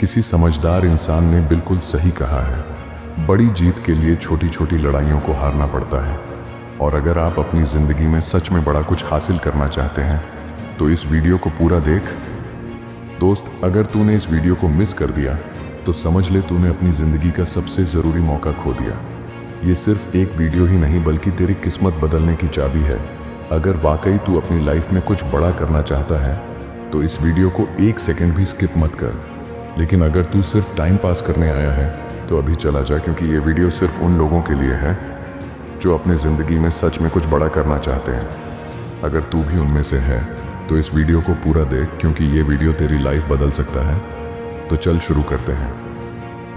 किसी समझदार इंसान ने बिल्कुल सही कहा है, बड़ी जीत के लिए छोटी छोटी लड़ाइयों को हारना पड़ता है। और अगर आप अपनी ज़िंदगी में सच में बड़ा कुछ हासिल करना चाहते हैं तो इस वीडियो को पूरा देख। दोस्त, अगर तूने इस वीडियो को मिस कर दिया तो समझ ले तूने अपनी ज़िंदगी का सबसे ज़रूरी मौका खो दिया। ये सिर्फ एक वीडियो ही नहीं बल्कि तेरी किस्मत बदलने की चाबी है। अगर वाकई तू अपनी लाइफ में कुछ बड़ा करना चाहता है तो इस वीडियो को एक सेकंड भी स्किप मत कर। लेकिन अगर तू सिर्फ टाइम पास करने आया है तो अभी चला जा, क्योंकि ये वीडियो सिर्फ उन लोगों के लिए है जो अपनी ज़िंदगी में सच में कुछ बड़ा करना चाहते हैं। अगर तू भी उनमें से है तो इस वीडियो को पूरा देख, क्योंकि ये वीडियो तेरी लाइफ बदल सकता है। तो चल शुरू करते हैं।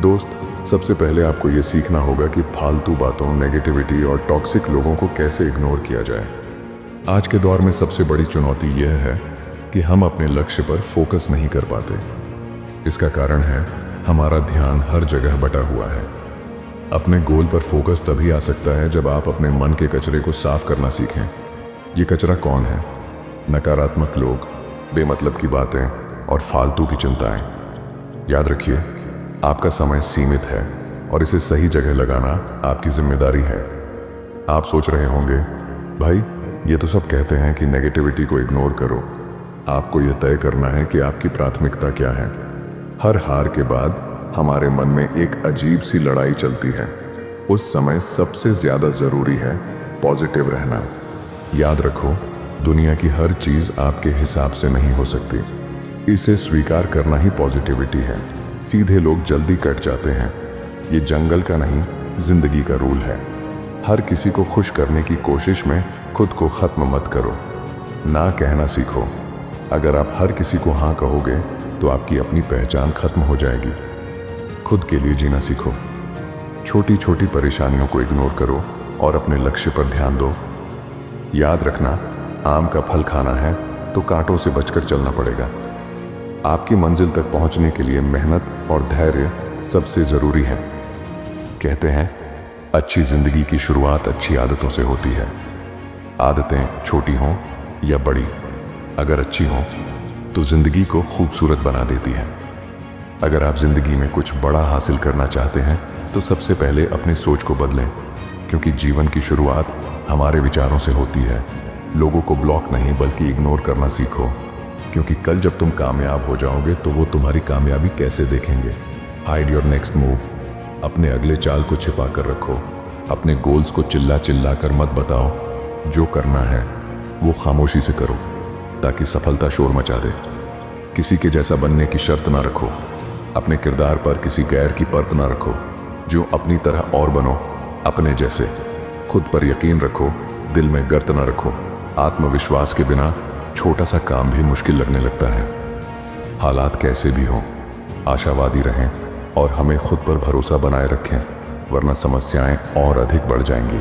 दोस्त, सबसे पहले आपको ये सीखना होगा कि फालतू बातों, नेगेटिविटी और टॉक्सिक लोगों को कैसे इग्नोर किया जाए। आज के दौर में सबसे बड़ी चुनौती यह है कि हम अपने लक्ष्य पर फोकस नहीं कर पाते। इसका कारण है हमारा ध्यान हर जगह बटा हुआ है। अपने गोल पर फोकस तभी आ सकता है जब आप अपने मन के कचरे को साफ करना सीखें। ये कचरा कौन है? नकारात्मक लोग, बेमतलब की बातें और फालतू की चिंताएं। याद रखिए, आपका समय सीमित है और इसे सही जगह लगाना आपकी जिम्मेदारी है। आप सोच रहे होंगे, भाई ये तो सब कहते हैं कि नेगेटिविटी को इग्नोर करो। आपको यह तय करना है कि आपकी प्राथमिकता क्या है। हर हार के बाद हमारे मन में एक अजीब सी लड़ाई चलती है। उस समय सबसे ज्यादा जरूरी है पॉजिटिव रहना। याद रखो, दुनिया की हर चीज आपके हिसाब से नहीं हो सकती। इसे स्वीकार करना ही पॉजिटिविटी है। सीधे लोग जल्दी कट जाते हैं। ये जंगल का नहीं, जिंदगी का रूल है। हर किसी को खुश करने की कोशिश में खुद को खत्म मत करो। ना कहना सीखो। अगर आप हर किसी को हाँ कहोगे तो आपकी अपनी पहचान खत्म हो जाएगी। खुद के लिए जीना सीखो। छोटी छोटी परेशानियों को इग्नोर करो और अपने लक्ष्य पर ध्यान दो। याद रखना, आम का फल खाना है तो कांटों से बचकर चलना पड़ेगा। आपकी मंजिल तक पहुंचने के लिए मेहनत और धैर्य सबसे जरूरी है। कहते हैं, अच्छी जिंदगी की शुरुआत अच्छी आदतों से होती है। आदतें छोटी हों या बड़ी, अगर अच्छी हों तो जिंदगी को खूबसूरत बना देती है। अगर आप जिंदगी में कुछ बड़ा हासिल करना चाहते हैं तो सबसे पहले अपनी सोच को बदलें, क्योंकि जीवन की शुरुआत हमारे विचारों से होती है। लोगों को ब्लॉक नहीं बल्कि इग्नोर करना सीखो, क्योंकि कल जब तुम कामयाब हो जाओगे तो वो तुम्हारी कामयाबी कैसे देखेंगे। Hide your next move. अपने अगले चाल को छिपा कर रखो। अपने गोल्स को चिल्ला चिल्ला कर मत बताओ। जो करना है वो खामोशी से करो, ताकि सफलता शोर मचा दे। किसी के जैसा बनने की शर्त ना रखो। अपने किरदार पर किसी गैर की परत ना रखो। जो अपनी तरह और बनो, अपने जैसे। खुद पर यकीन रखो, दिल में गर्त ना रखो। आत्मविश्वास के बिना छोटा सा काम भी मुश्किल लगने लगता है। हालात कैसे भी हों, आशावादी रहें और हमें खुद पर भरोसा बनाए रखें, वरना समस्याएं और अधिक बढ़ जाएंगी।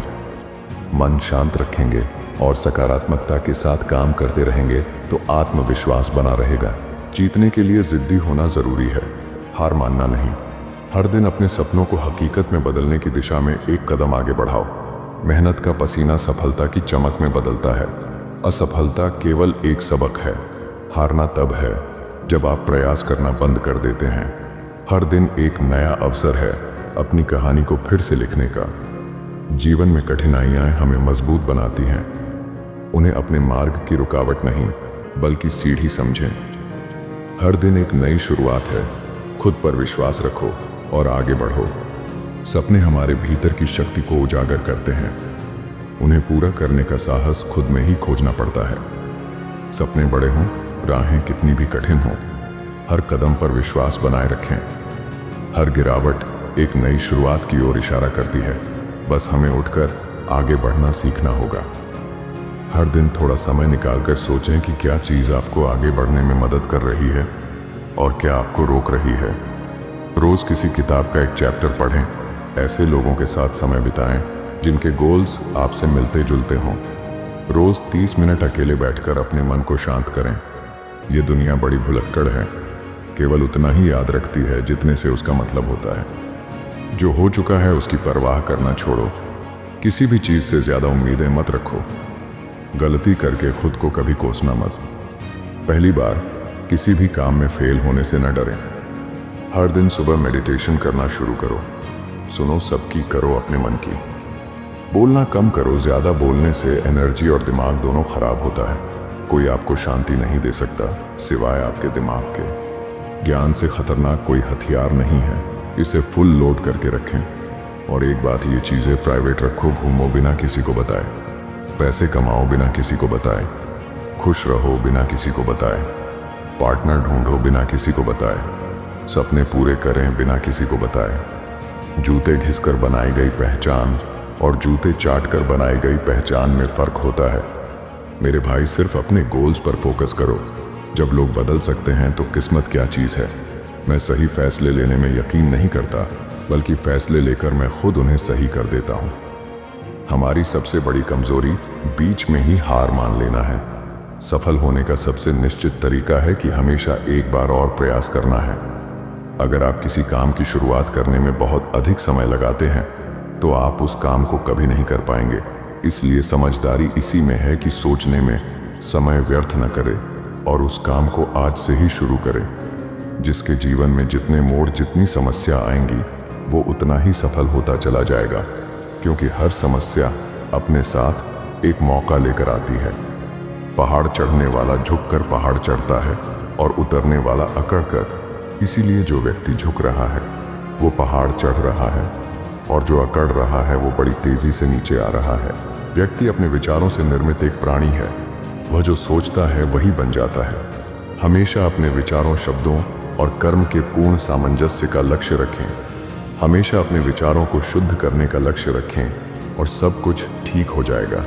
मन शांत रखेंगे और सकारात्मकता के साथ काम करते रहेंगे तो आत्मविश्वास बना रहेगा। जीतने के लिए जिद्दी होना जरूरी है, हार मानना नहीं। हर दिन अपने सपनों को हकीकत में बदलने की दिशा में एक कदम आगे बढ़ाओ। मेहनत का पसीना सफलता की चमक में बदलता है। असफलता केवल एक सबक है। हारना तब है जब आप प्रयास करना बंद कर देते हैं। हर दिन एक नया अवसर है अपनी कहानी को फिर से लिखने का। जीवन में कठिनाइयां हमें मजबूत बनाती हैं। उन्हें अपने मार्ग की रुकावट नहीं बल्कि सीढ़ी समझें। हर दिन एक नई शुरुआत है। खुद पर विश्वास रखो और आगे बढ़ो। सपने हमारे भीतर की शक्ति को उजागर करते हैं। उन्हें पूरा करने का साहस खुद में ही खोजना पड़ता है। सपने बड़े हों, राहें कितनी भी कठिन हों, हर कदम पर विश्वास बनाए रखें। हर गिरावट एक नई शुरुआत की ओर इशारा करती है। बस हमें उठकर आगे बढ़ना सीखना होगा। हर दिन थोड़ा समय निकालकर सोचें कि क्या चीज़ आपको आगे बढ़ने में मदद कर रही है और क्या आपको रोक रही है। रोज किसी किताब का एक चैप्टर पढ़ें। ऐसे लोगों के साथ समय बिताएं जिनके गोल्स आपसे मिलते जुलते हों। रोज 30 मिनट अकेले बैठकर अपने मन को शांत करें। ये दुनिया बड़ी भुलक्कड़ है, केवल उतना ही याद रखती है जितने से उसका मतलब होता है। जो हो चुका है उसकी परवाह करना छोड़ो। किसी भी चीज़ से ज़्यादा उम्मीदें मत रखो। गलती करके खुद को कभी कोसना मत। पहली बार किसी भी काम में फेल होने से न डरें। हर दिन सुबह मेडिटेशन करना शुरू करो। सुनो सबकी, करो अपने मन की। बोलना कम करो, ज़्यादा बोलने से एनर्जी और दिमाग दोनों खराब होता है। कोई आपको शांति नहीं दे सकता सिवाय आपके दिमाग के। ज्ञान से खतरनाक कोई हथियार नहीं है, इसे फुल लोड करके रखें। और एक बात, ये चीज़ें प्राइवेट रखो। घूमो बिना किसी को बताए, पैसे कमाओ बिना किसी को बताए, खुश रहो बिना किसी को बताए, पार्टनर ढूंढो बिना किसी को बताए, सपने पूरे करें बिना किसी को बताए। जूते घिसकर बनाई गई पहचान और जूते चाट कर बनाई गई पहचान में फ़र्क होता है। मेरे भाई, सिर्फ अपने गोल्स पर फोकस करो। जब लोग बदल सकते हैं तो किस्मत क्या चीज़ है। मैं सही फैसले लेने में यकीन नहीं करता, बल्कि फैसले लेकर मैं खुद उन्हें सही कर देता हूँ। हमारी सबसे बड़ी कमज़ोरी बीच में ही हार मान लेना है। सफल होने का सबसे निश्चित तरीका है कि हमेशा एक बार और प्रयास करना है। अगर आप किसी काम की शुरुआत करने में बहुत अधिक समय लगाते हैं तो आप उस काम को कभी नहीं कर पाएंगे। इसलिए समझदारी इसी में है कि सोचने में समय व्यर्थ न करें और उस काम को आज से ही शुरू करें। जिसके जीवन में जितने मोड़, जितनी समस्या आएंगी, वो उतना ही सफल होता चला जाएगा, क्योंकि हर समस्या अपने साथ एक मौका लेकर आती है। पहाड़ चढ़ने वाला झुककर पहाड़ चढ़ता है और उतरने वाला अकड़ कर। इसीलिए जो व्यक्ति झुक रहा है वो पहाड़ चढ़ रहा है, और जो अकड़ रहा है वो बड़ी तेजी से नीचे आ रहा है। व्यक्ति अपने विचारों से निर्मित एक प्राणी है। वह जो सोचता है वही बन जाता है। हमेशा अपने विचारों, शब्दों और कर्म के पूर्ण सामंजस्य का लक्ष्य रखें। हमेशा अपने विचारों को शुद्ध करने का लक्ष्य रखें और सब कुछ ठीक हो जाएगा।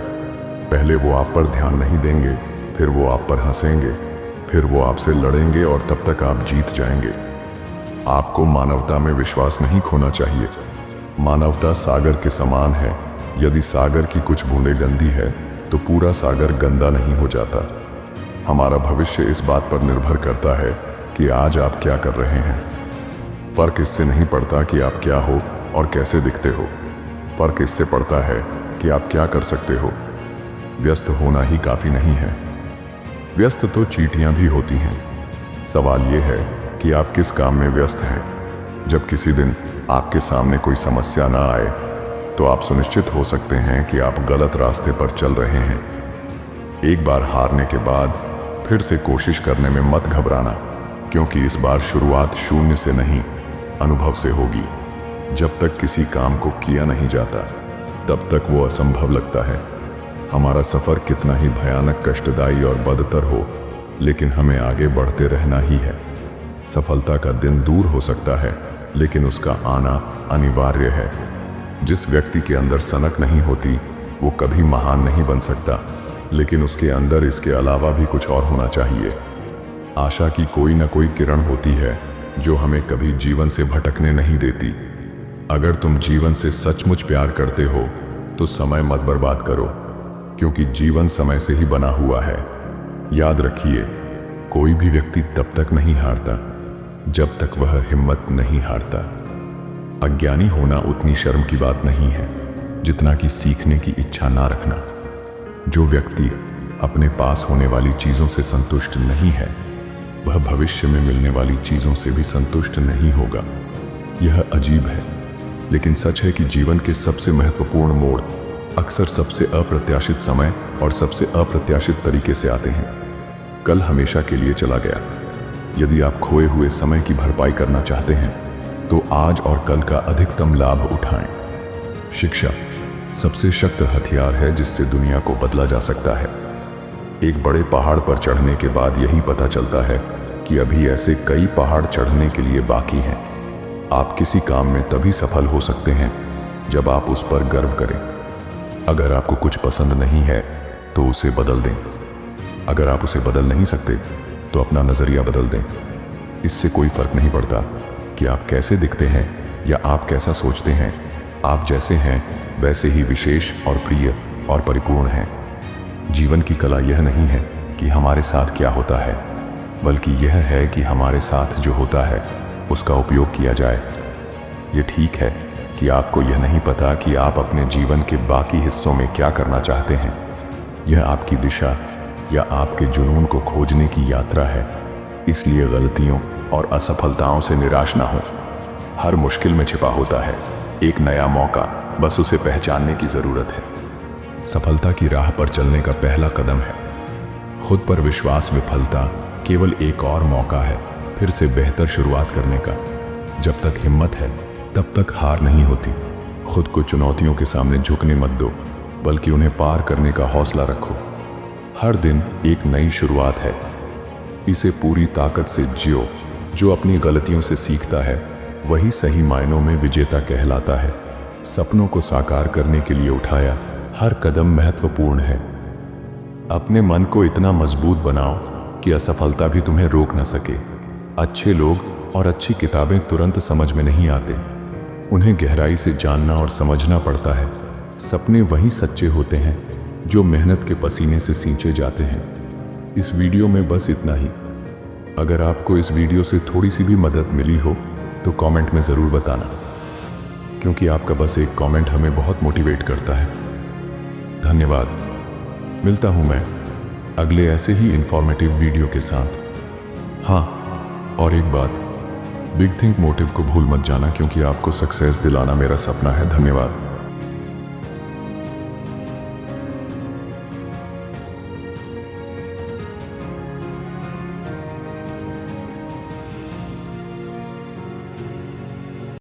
पहले वो आप पर ध्यान नहीं देंगे, फिर वो आप पर हंसेंगे, फिर वो आपसे लड़ेंगे और तब तक आप जीत जाएंगे। आपको मानवता में विश्वास नहीं खोना चाहिए। मानवता सागर के समान है। यदि सागर की कुछ बूंदें गंदी है तो पूरा सागर गंदा नहीं हो जाता। हमारा भविष्य इस बात पर निर्भर करता है कि आज आप क्या कर रहे हैं। फर्क इससे नहीं पड़ता कि आप क्या हो और कैसे दिखते हो। फर्क इससे पड़ता है कि आप क्या कर सकते हो। व्यस्त होना ही काफ़ी नहीं है। व्यस्त तो चींटियां भी होती हैं। सवाल यह है कि आप किस काम में व्यस्त हैं। जब किसी दिन आपके सामने कोई समस्या ना आए तो आप सुनिश्चित हो सकते हैं कि आप गलत रास्ते पर चल रहे हैं। एक बार हारने के बाद फिर से कोशिश करने में मत घबराना, क्योंकि इस बार शुरुआत शून्य से नहीं, अनुभव से होगी। जब तक किसी काम को किया नहीं जाता तब तक वो असंभव लगता है। हमारा सफ़र कितना ही भयानक, कष्टदायी और बदतर हो, लेकिन हमें आगे बढ़ते रहना ही है। सफलता का दिन दूर हो सकता है, लेकिन उसका आना अनिवार्य है। जिस व्यक्ति के अंदर सनक नहीं होती वो कभी महान नहीं बन सकता, लेकिन उसके अंदर इसके अलावा भी कुछ और होना चाहिए। आशा की कोई ना कोई किरण होती है जो हमें कभी जीवन से भटकने नहीं देती। अगर तुम जीवन से सचमुच प्यार करते हो तो समय मत बर्बाद करो, क्योंकि जीवन समय से ही बना हुआ है। याद रखिए, कोई भी व्यक्ति तब तक नहीं हारता जब तक वह हिम्मत नहीं हारता। अज्ञानी होना उतनी शर्म की बात नहीं है जितना कि सीखने की इच्छा ना रखना। जो व्यक्ति अपने पास होने वाली चीज़ों से संतुष्ट नहीं है वह भविष्य में मिलने वाली चीज़ों से भी संतुष्ट नहीं होगा। यह अजीब है, लेकिन सच है कि जीवन के सबसे महत्वपूर्ण मोड़ अक्सर सबसे अप्रत्याशित समय और सबसे अप्रत्याशित तरीके से आते हैं। कल हमेशा के लिए चला गया। यदि आप खोए हुए समय की भरपाई करना चाहते हैं तो आज और कल का अधिकतम लाभ उठाएं। शिक्षा सबसे शक्त हथियार है जिससे दुनिया को बदला जा सकता है। एक बड़े पहाड़ पर चढ़ने के बाद यही पता चलता है कि अभी ऐसे कई पहाड़ चढ़ने के लिए बाकी हैं। आप किसी काम में तभी सफल हो सकते हैं जब आप उस पर गर्व करें। अगर आपको कुछ पसंद नहीं है तो उसे बदल दें। अगर आप उसे बदल नहीं सकते तो अपना नज़रिया बदल दें। इससे कोई फर्क नहीं पड़ता कि आप कैसे दिखते हैं या आप कैसा सोचते हैं। आप जैसे हैं वैसे ही विशेष और प्रिय और परिपूर्ण हैं। जीवन की कला यह नहीं है कि हमारे साथ क्या होता है, बल्कि यह है कि हमारे साथ जो होता है उसका उपयोग किया जाए। ये ठीक है कि आपको यह नहीं पता कि आप अपने जीवन के बाकी हिस्सों में क्या करना चाहते हैं। यह आपकी दिशा या आपके जुनून को खोजने की यात्रा है। इसलिए गलतियों और असफलताओं से निराश ना हो। हर मुश्किल में छिपा होता है एक नया मौका, बस उसे पहचानने की ज़रूरत है। सफलता की राह पर चलने का पहला कदम है खुद पर विश्वास। विफलता केवल एक और मौका है फिर से बेहतर शुरुआत करने का। जब तक हिम्मत है तब तक हार नहीं होती। खुद को चुनौतियों के सामने झुकने मत दो, बल्कि उन्हें पार करने का हौसला रखो। हर दिन एक नई शुरुआत है, इसे पूरी ताकत से जियो। जो अपनी गलतियों से सीखता है वही सही मायनों में विजेता कहलाता है। सपनों को साकार करने के लिए उठाया हर कदम महत्वपूर्ण है। अपने मन को इतना मजबूत बनाओ कि असफलता भी तुम्हें रोक न सके। अच्छे लोग और अच्छी किताबें तुरंत समझ में नहीं आते, उन्हें गहराई से जानना और समझना पड़ता है। सपने वही सच्चे होते हैं जो मेहनत के पसीने से सींचे जाते हैं। इस वीडियो में बस इतना ही। अगर आपको इस वीडियो से थोड़ी सी भी मदद मिली हो तो कमेंट में ज़रूर बताना, क्योंकि आपका बस एक कमेंट हमें बहुत मोटिवेट करता है। धन्यवाद। मिलता हूं मैं अगले ऐसे ही इंफॉर्मेटिव वीडियो के साथ। हाँ, और एक बात, बिग थिंक मोटिव को भूल मत जाना, क्योंकि आपको सक्सेस दिलाना मेरा सपना है। धन्यवाद।